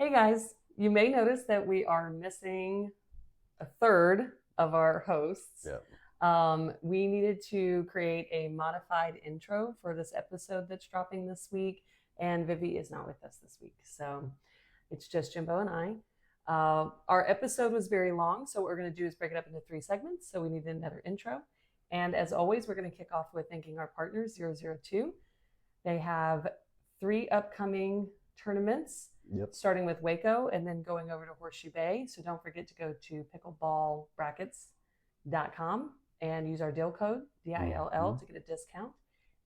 Hey guys, you may notice that we are missing a third of our hosts. Yeah. We needed to create a modified intro for this episode that's dropping this week, and Vivi is not with us this week. So it's just Jimbo and I. Our episode was very long, so what we're going to do is break it up into 3 segments. So we need another intro. And as always, we're going to kick off with thanking our partners, 002. They have 3 upcoming tournaments. Yep. Starting with Waco and then going over to Horseshoe Bay. So don't forget to go to pickleballbrackets.com and use our DILL code, DILL, to get a discount.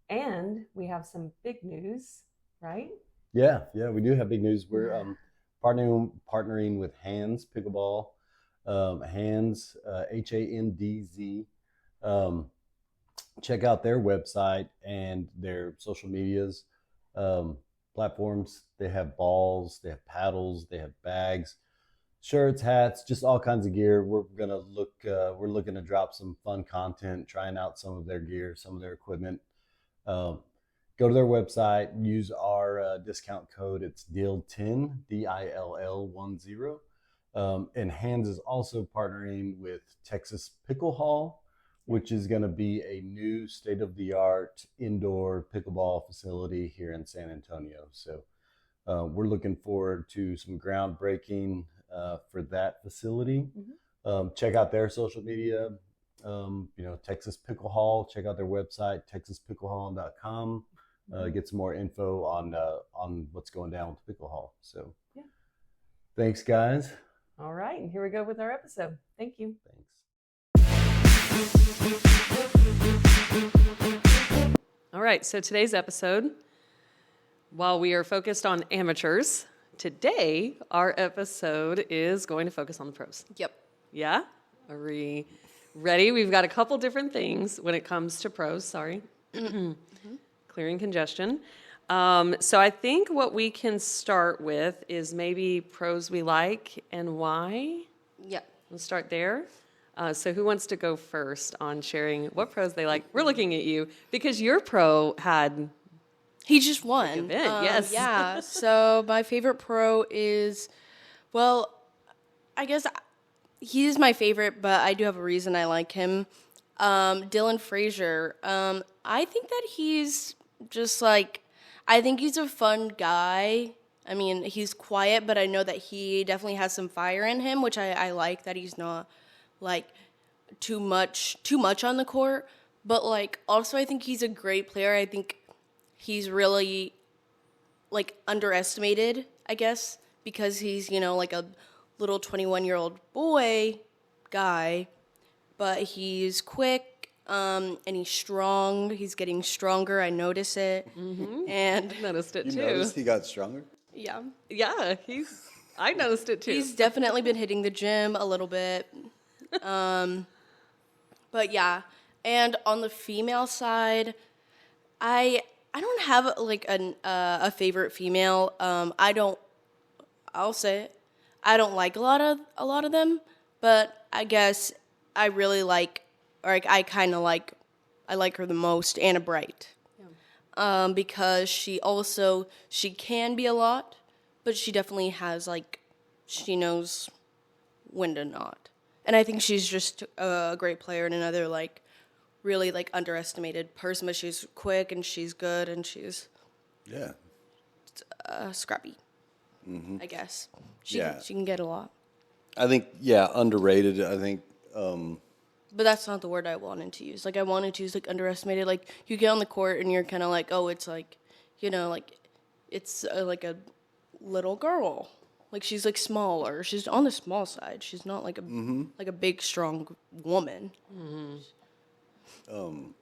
And we have some big news, right? Yeah, we do have big news. We're partnering with Hands Pickleball, Hands, HANDZ. Check out their website and their social medias. Platforms. They have balls, they have paddles, they have bags, shirts, hats, just all kinds of gear. We're looking to drop some fun content, trying out some of their gear, some of their equipment. Go to their website, use our discount code. It's DILL10, DILL10. And Hands is also partnering with Texas Pickle Hall, which is going to be a new state-of-the-art indoor pickleball facility here in San Antonio. So we're looking forward to some groundbreaking for that facility. Check out their social media, Texas Pickle Hall. Check out their website, texaspicklehall.com. Get some more info on what's going down with the Pickle Hall. So thanks, guys. All right, and here we go with our episode. Thank you. Thanks. All right, so today's episode, while we are focused on amateurs, today our episode is going to focus on the pros. Yep. Yeah? Are we ready? We've got a couple different things when it comes to pros. Sorry. Clearing congestion. So I think what we can start with is maybe pros we like and why. Yep. We'll start there. So who wants to go first on sharing what pros they like? We're looking at you because your pro had... He just won. Event, yes. Yeah. So my favorite pro is, well, I guess he is my favorite, but I do have a reason I like him. Dylan Frazier. I think that he's just I think he's a fun guy. I mean, he's quiet, but I know that he definitely has some fire in him, which I like that he's not too much on the court. But also I think he's a great player. I think he's really underestimated, I guess, because he's, a little 21-year-old boy guy, but he's quick, and he's strong. He's getting stronger. I notice it. Mm-hmm. And I noticed it You too. noticed he got stronger? yeah. Yeah, I noticed it too. He's definitely been hitting the gym a little bit. But yeah. And on the female side, I don't have a favorite female. I'll say it. I don't like a lot of them, but I guess I really like, or I like her the most, Anna Bright. Yeah. Because she can be a lot, but she definitely has she knows when to not. And I think she's just a great player and another really underestimated person, but she's quick and she's good and she's scrappy. Mm-hmm. I guess she can get a lot. I think underrated. I think. But that's not the word I wanted to use. I wanted to use underestimated. You get on the court and you're kind of oh, it's it's a little girl. She's smaller. She's on the small side. She's not a big strong woman. Mm-hmm.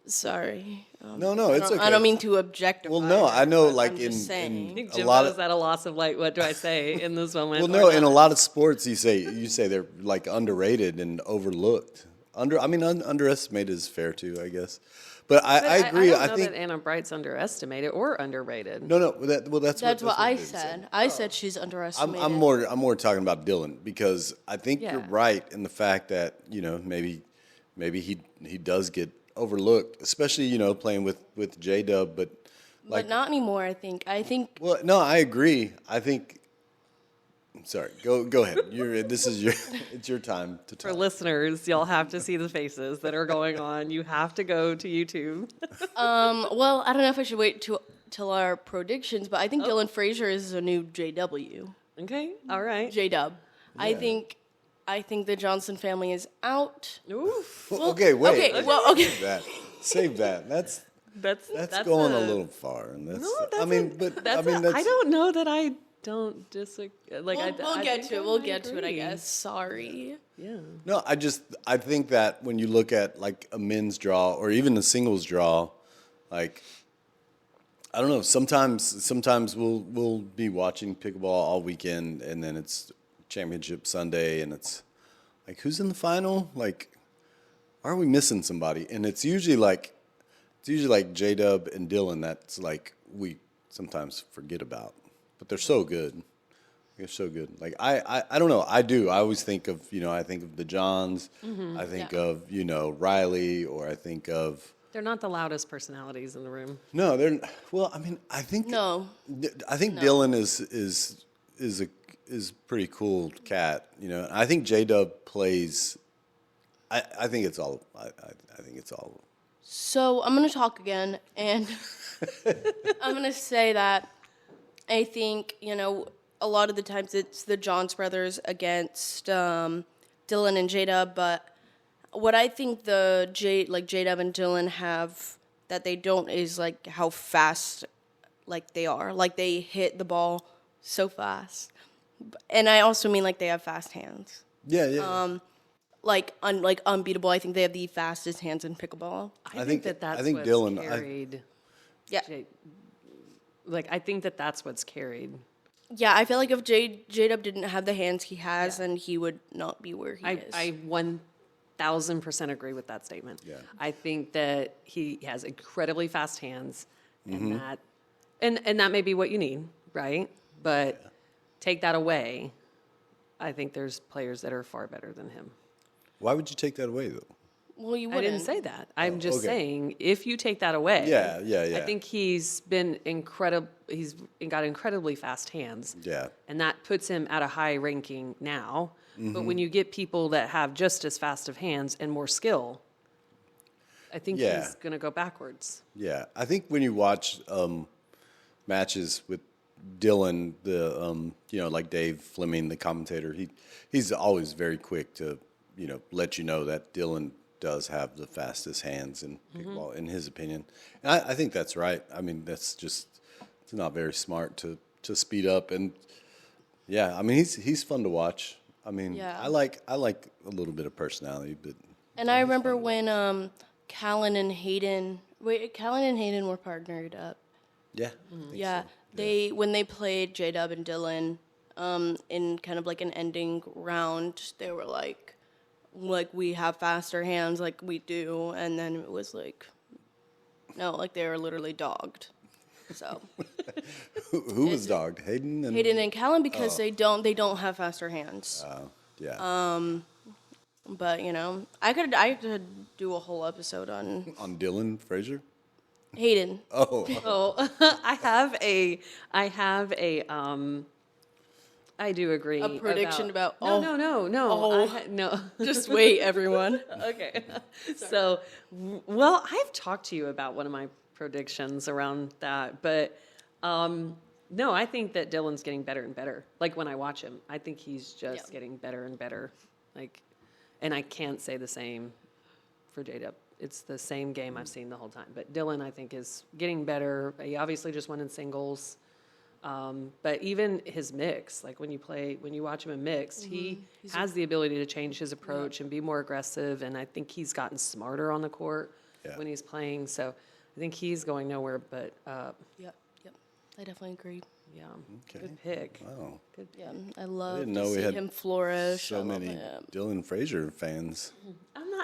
Sorry. No, it's okay. I don't mean to objectify. Well, no, I know. I think Jimbo's at a loss of what do I say in this moment? Well, no, in a lot of sports, you say they're underrated and overlooked. Underestimated is fair too, I guess. But I agree. I don't know that Anna Bright's underestimated or underrated. No. That's what I said. I said she's underestimated. I'm more talking about Dylan because I think you're right in the fact that maybe he does get overlooked, especially playing with J-Dub, but not anymore. I think. Well, no, I agree. I think Sorry, go ahead. It's your time to talk. For listeners, y'all have to see the faces that are going on. You have to go to YouTube. Well, I don't know if I should wait till our predictions, but I think Dylan Frazier is a new JW. Okay, all right. J-Dub. Yeah. I think the Johnson family is out. Oof. Well, okay, wait. Okay, well, okay. Save that. That's going a little far. And that's, No, that's I don't know that I don't disagree. Like, We'll get to it. We'll get to it, I guess. Sorry. Yeah. No, I think that when you look at like a men's draw or even a singles draw, like I don't know. Sometimes we'll be watching pickleball all weekend, and then it's championship Sunday, and it's like, who's in the final? Like, are we missing somebody? And it's usually like J-Dub and Dylan. That's like we sometimes forget about, but they're so good. They're so good. Like I don't know. I always think of I think of the Johns. I think of Riley, or I think of. They're not the loudest personalities in the room. No, they're. Well, I mean, I think. No. I think Dylan is a pretty cool cat. I think J-Dub plays. I think it's all. I think it's all. So I'm gonna talk again, and I'm gonna say that I think a lot of the times it's the Johns brothers against Dylan and J-Dub, but what I think the J-Dub and Dylan have that they don't is like how fast they are. Like they hit the ball so fast. And I also mean they have fast hands. Yeah. Unbeatable. I think they have the fastest hands in pickleball. I think that's what's Dylan carried. Yeah. I think that's what's carried. Yeah, I feel like if J-Dub didn't have the hands he has, then he would not be where he is. I 1,000% agree with that statement. Yeah. I think that he has incredibly fast hands, and that may be what you need, right? But take that away, I think there's players that are far better than him. Why would you take that away, though? Well, you I wouldn't. didn't say that. I'm just saying, if you take that away, Yeah. I think he's been incredible. He's got incredibly fast hands. Yeah. And that puts him at a high ranking now. But when you get people that have just as fast of hands and more skill, I think he's going to go backwards. Yeah. I think when you watch matches with Dylan, like Dave Fleming, the commentator, he's always very quick to, let you know that Dylan does have the fastest hands in pickleball, in his opinion. And I think that's right. I mean, it's not very smart to speed up. And yeah, I mean, he's fun to watch. I mean, I like a little bit of personality, but. And I remember when Callan and Hayden were partnered up. Yeah. Yeah, so. When they played J-Dub and Dylan in kind of like an ending round, they were like we have faster hands like we do, and then it was no, they were literally dogged. So who was dogged? Hayden and Callan, because they don't have faster hands. Yeah. But I could do a whole episode on Dylan Frazier. Hayden. Oh, I do agree. A prediction about No. Just wait, everyone. Okay. So, well, I've talked to you about one of my predictions around that, but no, I think that Dylan's getting better and better. When I watch him, I think he's just getting better and better. And I can't say the same for J-Dub. It's the same game I've seen the whole time. But Dylan, I think, is getting better. He obviously just won in singles. But even his mix, when you watch him in mixed, he has the ability to change his approach and be more aggressive. And I think he's gotten smarter on the court when he's playing. So I think he's going nowhere but up. Yep. I definitely agree. Yeah. Okay. Good pick. Wow. Good. Yeah, I love didn't to know we see had him flourish. So many Dylan Frazier fans.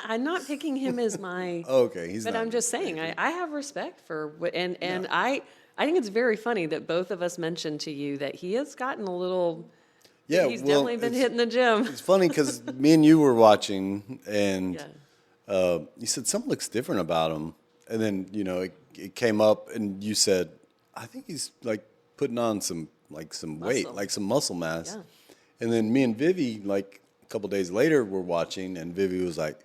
I'm not picking him as my. Okay, he's. But not I'm just saying, I have respect for I think it's very funny that both of us mentioned to you that he has gotten a little. Yeah, he's definitely been hitting the gym. It's funny because me and you were watching, and you said something looks different about him, and then it came up, and you said, I think he's putting on some weight, some muscle mass. Yeah. And then me and Vivi, like a couple days later, were watching, and Vivi was like,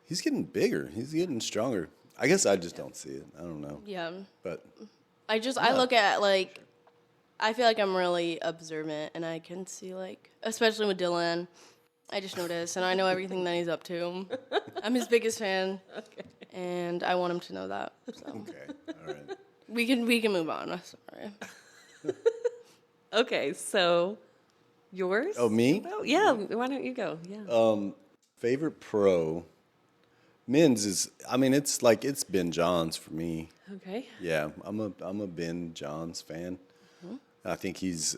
"He's getting bigger. He's getting stronger." I guess I just don't see it. I don't know. Yeah. But I look at, like, I feel like I'm really observant, and I can see, like, especially with Dylan, I just notice, and I know everything that he's up to. I'm his biggest fan, and I want him to know that. So. okay, all right. We can move on. I'm sorry. Okay, so yours? Oh, me? Oh, yeah. Why don't you go? Yeah. Favorite pro, men's is. I mean, it's Ben Johns for me. Okay. Yeah, I'm a Ben Johns fan. I think he's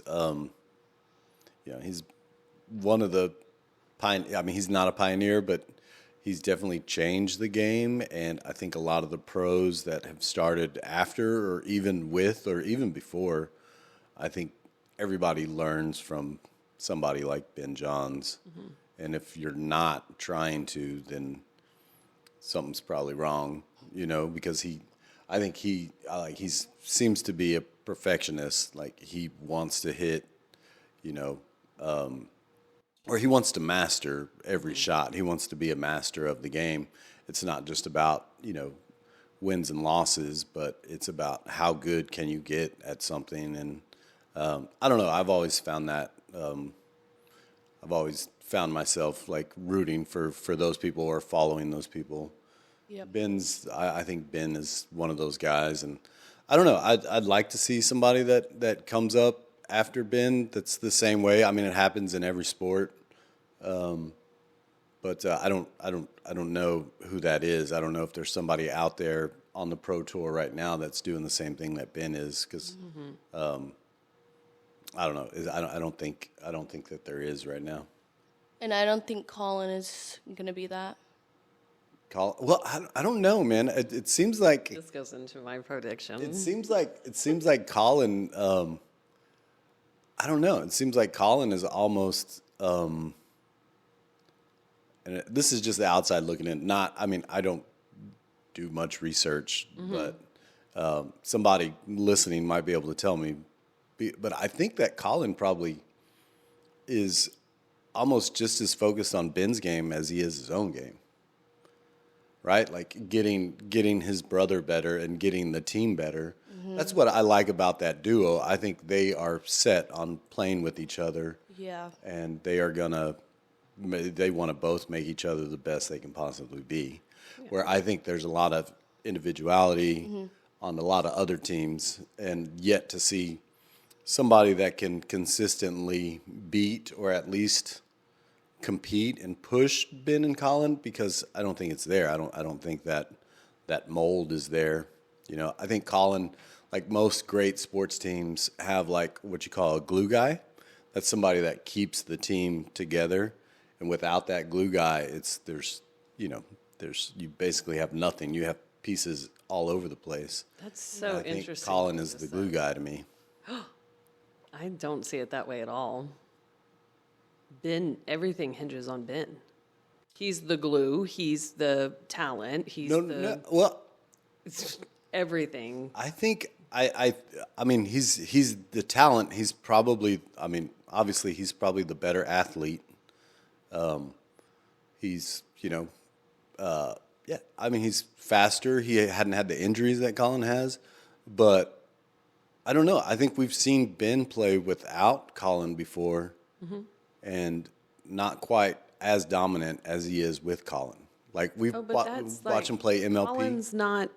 he's one of the I mean, he's not a pioneer, but he's definitely changed the game. And I think a lot of the pros that have started after, or even with, or even before, I think everybody learns from somebody like Ben Johns. And if you're not trying to, then something's probably wrong, because I think he seems to be a perfectionist. Like, he wants to hit, or he wants to master every shot. He wants to be a master of the game. It's not just about, wins and losses, but it's about how good can you get at something. And I don't know. I've always found that. I've always found myself like rooting for those people or following those people. Yep. I think Ben is one of those guys, and I don't know. I'd like to see somebody that comes up after Ben that's the same way. I mean, it happens in every sport, but I don't know who that is. I don't know if there's somebody out there on the pro tour right now that's doing the same thing that Ben is, because I don't know. I don't think that there is right now. And I don't think Colin is gonna be that. Well, I don't know, man. It seems like This goes into my prediction. it seems like Colin. I don't know. It seems like Colin is almost. And this is just the outside looking in. I mean, I don't do much research, but somebody listening might be able to tell me. But I think that Colin probably is almost just as focused on Ben's game as he is his own game. Right? Like getting his brother better and getting the team better. That's what I like about that duo. I think they are set on playing with each other. Yeah. And they want to both make each other the best they can possibly be. Yeah. Where I think there's a lot of individuality on a lot of other teams, and yet to see somebody that can consistently beat or at least compete and push Ben and Colin, because I don't think it's there. I don't think that mold is there. I think Colin, like most great sports teams, have like what you call a glue guy. That's somebody that keeps the team together. And without that glue guy, you basically have nothing. You have pieces all over the place. That's so I think interesting. Colin is the glue guy to me. I don't see it that way at all. Ben, everything hinges on Ben. He's the glue. He's the talent. He's Well, it's everything. I think I mean he's the talent. He's probably, I mean, obviously he's probably the better athlete. He's yeah. I mean, he's faster. He hadn't had the injuries that Colin has, but I don't know. I think we've seen Ben play without Colin before, and not quite as dominant as he is with Colin. Like we've watched him play MLP. Colin's not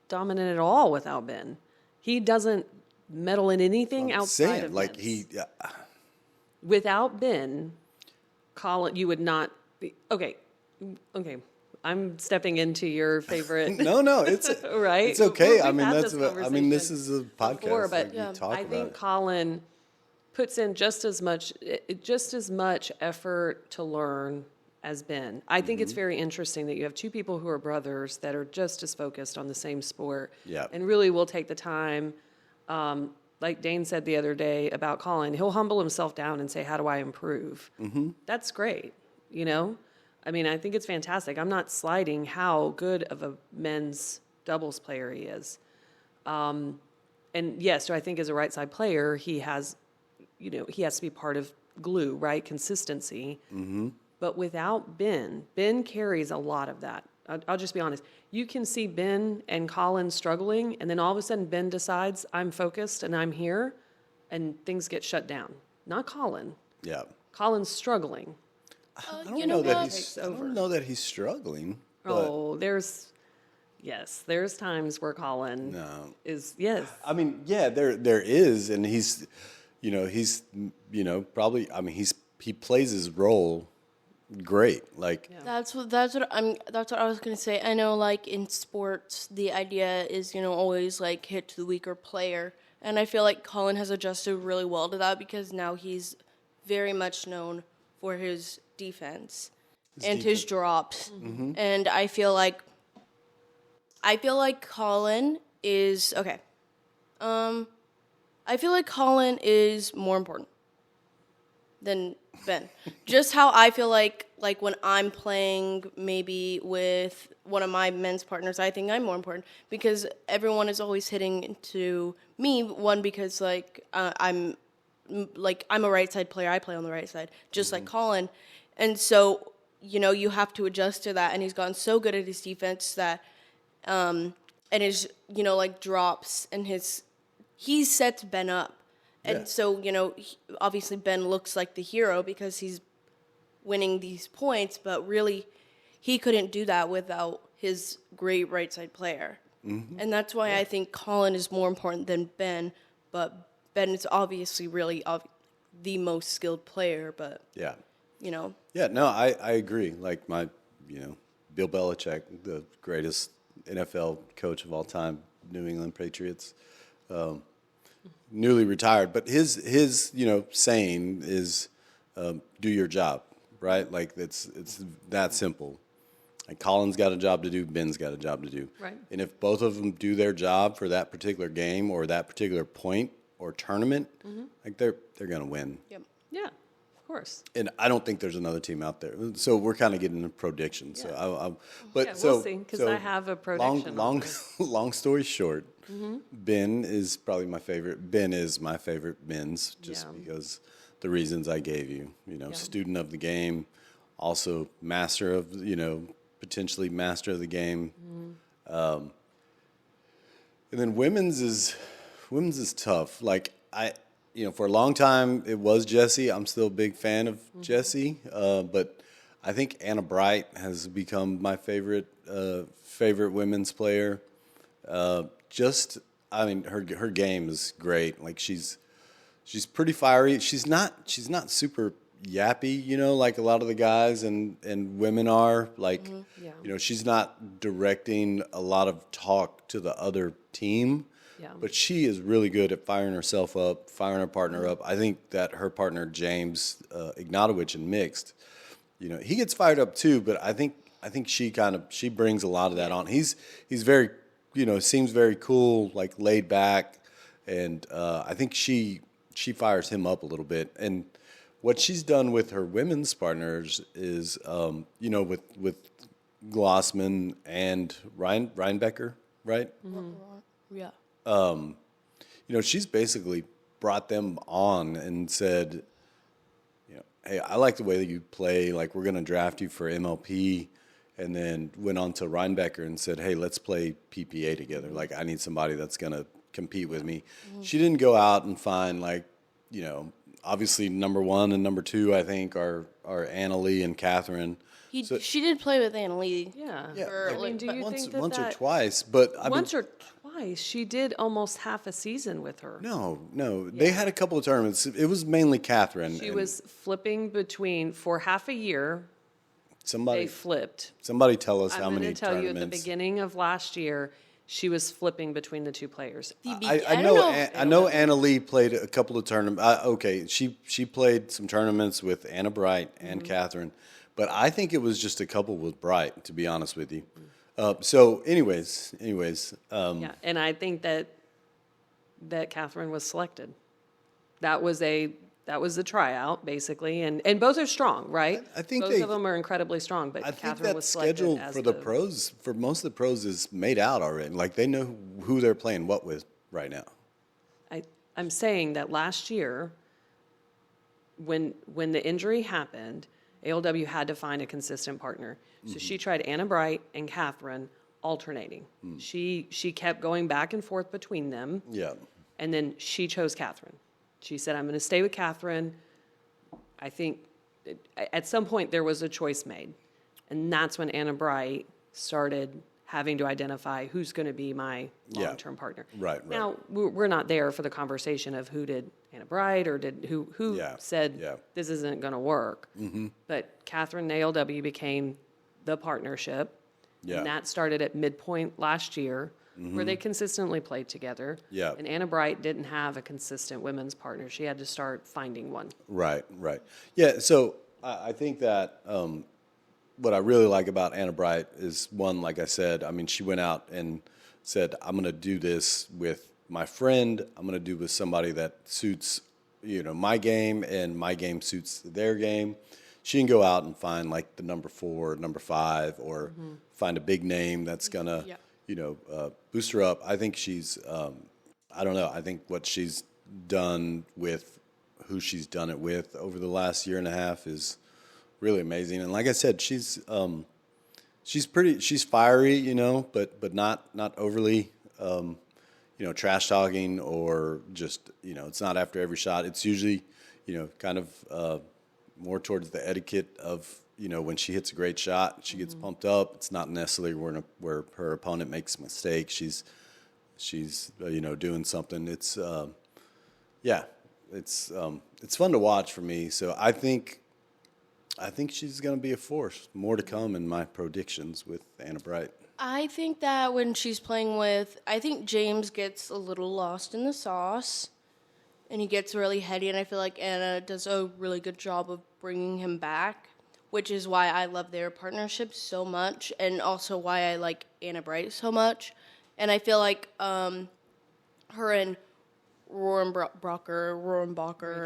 dominant at all without Ben. He doesn't meddle in anything outside of like Ben's. he. Without Ben, Colin, you would not be okay. I'm stepping into your favorite. No, it's right. It's okay. We've I mean, had that's this what, I mean, this is a podcast. Before, but like, we talk I about think it. Colin puts in just as much effort to learn as Ben. I think it's very interesting that you have two people who are brothers that are just as focused on the same sport. Yeah. And really will take the time. Like Dane said the other day about Colin, he'll humble himself down and say, "How do I improve?" That's great. I mean, I think it's fantastic. I'm not slighting how good of a men's doubles player he is. And yes, do I think as a right side player, he has, he has to be part of glue, right? Consistency. Mm-hmm. But without Ben carries a lot of that. I'll just be honest. You can see Ben and Colin struggling, and then all of a sudden Ben decides, I'm focused and I'm here, and things get shut down. Not Colin. Yeah. Colin's struggling. I don't know that he's struggling. But There's times where Colin is, yes. I mean, yeah, there is, and he's probably. I mean, he plays his role great. Like That's what I was gonna say. I know, like in sports, the idea is always like hit to the weaker player, and I feel like Colin has adjusted really well to that because now he's very much known for his defense and his drops, and I feel like Colin is okay. I feel like Colin is more important than Ben. Just how I feel like when I'm playing maybe with one of my men's partners, I think I'm more important because everyone is always hitting into me. One, because I'm a right side player. I play on the right side, just like Colin. And so, you have to adjust to that. And he's gotten so good at his defense that, and his, drops and he sets Ben up. And so, obviously Ben looks like the hero because he's winning these points, but really he couldn't do that without his great right side player. Mm-hmm. And that's why I think Colin is more important than Ben, but Ben is obviously really the most skilled player, but Yeah, no, I agree. Like Bill Belichick, the greatest NFL coach of all time, New England Patriots, newly retired, but his saying is do your job, right? Like it's that simple. Like Colin's got a job to do, Ben's got a job to do. Right. And if both of them do their job for that particular game or that particular point or tournament, like they're going to win. Yep. Yeah, of course. And I don't think there's another team out there. So we're kind of getting into predictions. Yeah. So We'll see, because I have a prediction. Long story short, Ben is probably my favorite. Ben is my favorite men's just because the reasons I gave you. Student of the game, also master of potentially master of the game. And then women's is tough. Like for a long time it was Jessie. I'm still a big fan of Jessie, but I think Anna Bright has become my favorite women's player. Her game is great. Like she's pretty fiery. She's not super yappy, like a lot of the guys and women are. Like she's not directing a lot of talk to the other team. Yeah. But she is really good at firing herself up, firing her partner up. I think that her partner James Ignatowicz in mixed, he gets fired up too. But I think she brings a lot of that on. He's very, seems very cool, like laid back, and I think she fires him up a little bit. And what she's done with her women's partners is, with Glossman and Reinbecker, right? Mm-hmm. Yeah. She's basically brought them on and said, hey, I like the way that you play. Like, we're going to draft you for MLP. And then went on to Reinbecker and said, hey, let's play PPA together. Like, I need somebody that's going to compete with me. Mm-hmm. She didn't go out and find, obviously number one and number two, I think, are Anna Lee and Catherine. She did play with Anna Lee. Yeah. Do you think once or twice, but once or twice she did almost half a season with her. No, they had a couple of tournaments. It was mainly Catherine. She was flipping between for half a year. They flipped. Somebody tell us how many I'm going to tell you tournaments. at the beginning of last year, she was flipping between the two players. I know Anna Lee played a couple of tournaments. She played some tournaments with Anna Bright and Catherine. But I think it was just a couple with Bright, to be honest with you. So, anyways. And I think that Catherine was selected. That was the tryout, basically, and both are strong, right? I think both of them are incredibly strong. But I think Catherine that was selected schedule as for the pros, for most of the pros, is made out already. Like they know who they're playing what with right now. I'm saying that last year, when the injury happened, ALW had to find a consistent partner. So she tried Anna Bright and Catherine alternating. She kept going back and forth between them. Yeah. And then she chose Catherine. She said, I'm going to stay with Catherine. I think at some point there was a choice made. And that's when Anna Bright started having to identify who's going to be my long-term partner. Right. Now, we're not there for the conversation of who did Anna Bright or who said this isn't going to work. But Catherine and ALW became the partnership. Yeah. And that started at midpoint last year, where they consistently played together. Yeah. And Anna Bright didn't have a consistent women's partner. She had to start finding one. Right. Yeah, so I think that what I really like about Anna Bright is, one, like I said, I mean, she went out and said, I'm going to do this with my friend. I'm going to do with somebody that suits, my game, and my game suits their game. She can go out and find like the number 4, number 5, or find a big name that's going to, boost her up. I think she's, I don't know, I think what she's done with who she's done it with over the last year and a half is really amazing. And like I said, she's fiery, but not overly, trash talking, or just, it's not after every shot. It's usually, kind of more towards the etiquette of, when she hits a great shot, she gets pumped up. It's not necessarily where her opponent makes a mistake. She's doing something. It's it's fun to watch for me. So I think she's going to be a force. More to come in my predictions with Anna Bright. I think that when she's playing with, I think James gets a little lost in the sauce, and he gets really heady, and I feel like Anna does a really good job of bringing him back, which is why I love their partnership so much, and also why I like Anna Bright so much. And I feel like her and Rohrenbacher.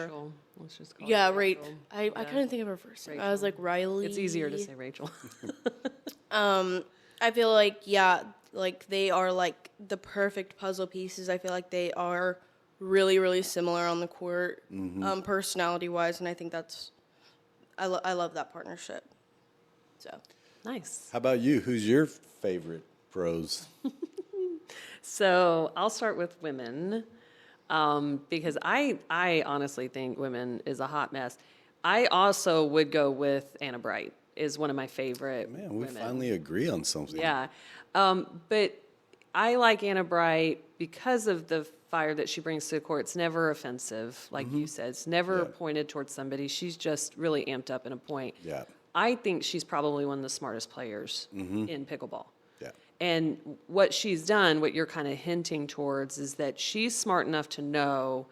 Rachel. Let's just call Yeah, her Rachel. I couldn't think of her first name. I was like, Riley. It's easier to say Rachel. I feel like, they are like the perfect puzzle pieces. I feel like they are really, really similar on the court, personality-wise, and I think I love that partnership. So Nice. How about you? Who's your favorite pros? So I'll start with women, because I honestly think women is a hot mess. I also would go with Anna Bright, is one of my favorite Man, we women. finally agree on something. Yeah. But I like Anna Bright because of the fire that she brings to the court. It's never offensive, like you said. It's never pointed towards somebody. She's just really amped up in a point. Yeah. I think she's probably one of the smartest players in pickleball. Yeah. And what she's done, what you're kind of hinting towards, is that she's smart enough to know,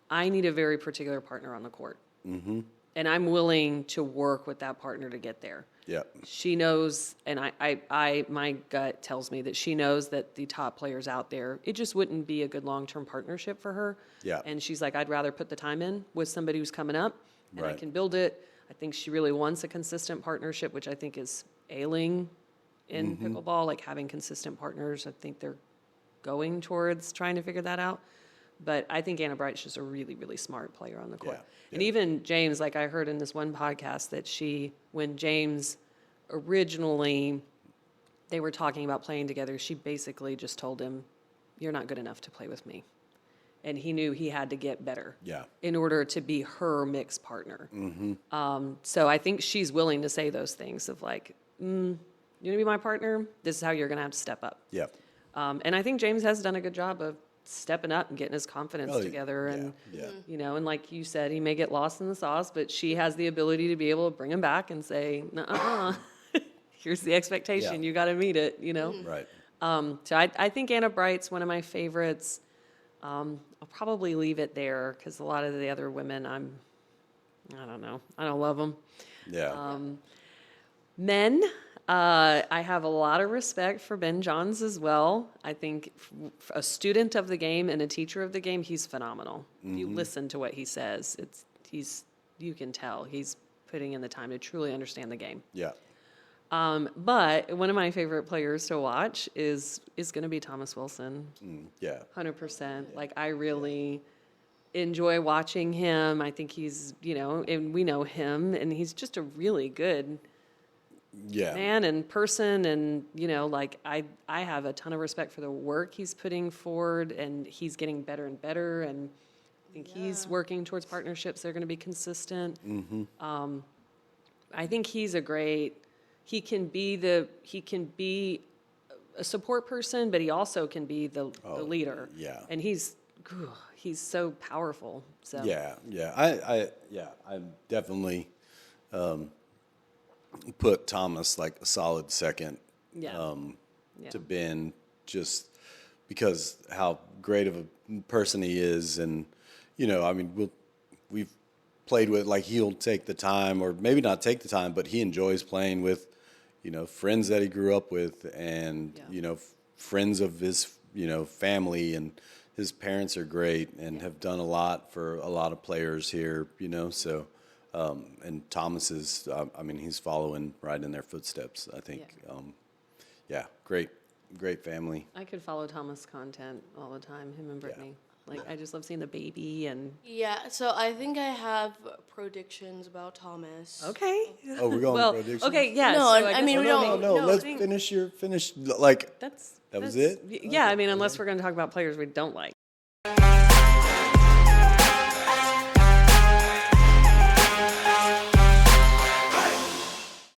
I need a very particular partner on the court. And I'm willing to work with that partner to get there. Yeah. She knows, and I my gut tells me that she knows that the top players out there, it just wouldn't be a good long-term partnership for her. Yeah. And she's like, I'd rather put the time in with somebody who's coming up, and I Right. can build it. I think she really wants a consistent partnership, which I think is ailing in pickleball, like having consistent partners. I think they're going towards trying to figure that out. But I think Anna Bright's just a really, really smart player on the court. Yeah, And even James, like I heard in this one podcast that when James originally, they were talking about playing together, she basically just told him, you're not good enough to play with me. And he knew he had to get better in order to be her mixed partner. So I think she's willing to say those things of like, you're going to be my partner? This is how you're going to have to step up. Yeah. And I think James has done a good job of stepping up and getting his confidence together. And, and like you said, he may get lost in the sauce, but she has the ability to be able to bring him back and say, nuh-uh, here's the expectation. You got to meet it, Right. So I think Anna Bright's one of my favorites. I'll probably leave it there because a lot of the other women, I don't know. I don't love them. Yeah. Men, I have a lot of respect for Ben Johns as well. I think a student of the game and a teacher of the game, he's phenomenal. If you listen to what he says, you can tell he's putting in the time to truly understand the game. Yeah. But one of my favorite players to watch is going to be Thomas Wilson. Yeah. 100%. Like I really enjoy watching him. I think he's, and we know him, and he's just a really good man and person. And, I have a ton of respect for the work he's putting forward, and he's getting better and better. And I think he's working towards partnerships that are going to be consistent. Mm-hmm. I think he's he can be a support person, but he also can be the leader. Yeah. And he's so powerful. So I definitely put Thomas like a solid second to Ben, just because how great of a person he is. And we've played with, like, he'll take the time, or maybe not take the time, but he enjoys playing with friends that he grew up with, and friends of his family, and his parents are great and have done a lot for a lot of players here, so and Thomas is he's following right in their footsteps, I think. Great family. I could follow Thomas' content all the time, him and Brittany. I just love seeing the baby. And yeah, so I think I have predictions about Thomas. Okay. Oh, we're going predictions? Okay, yeah. No, so I mean, we don't. No, let's finish. Like, That was it? Yeah, unless we're going to talk about players we don't like.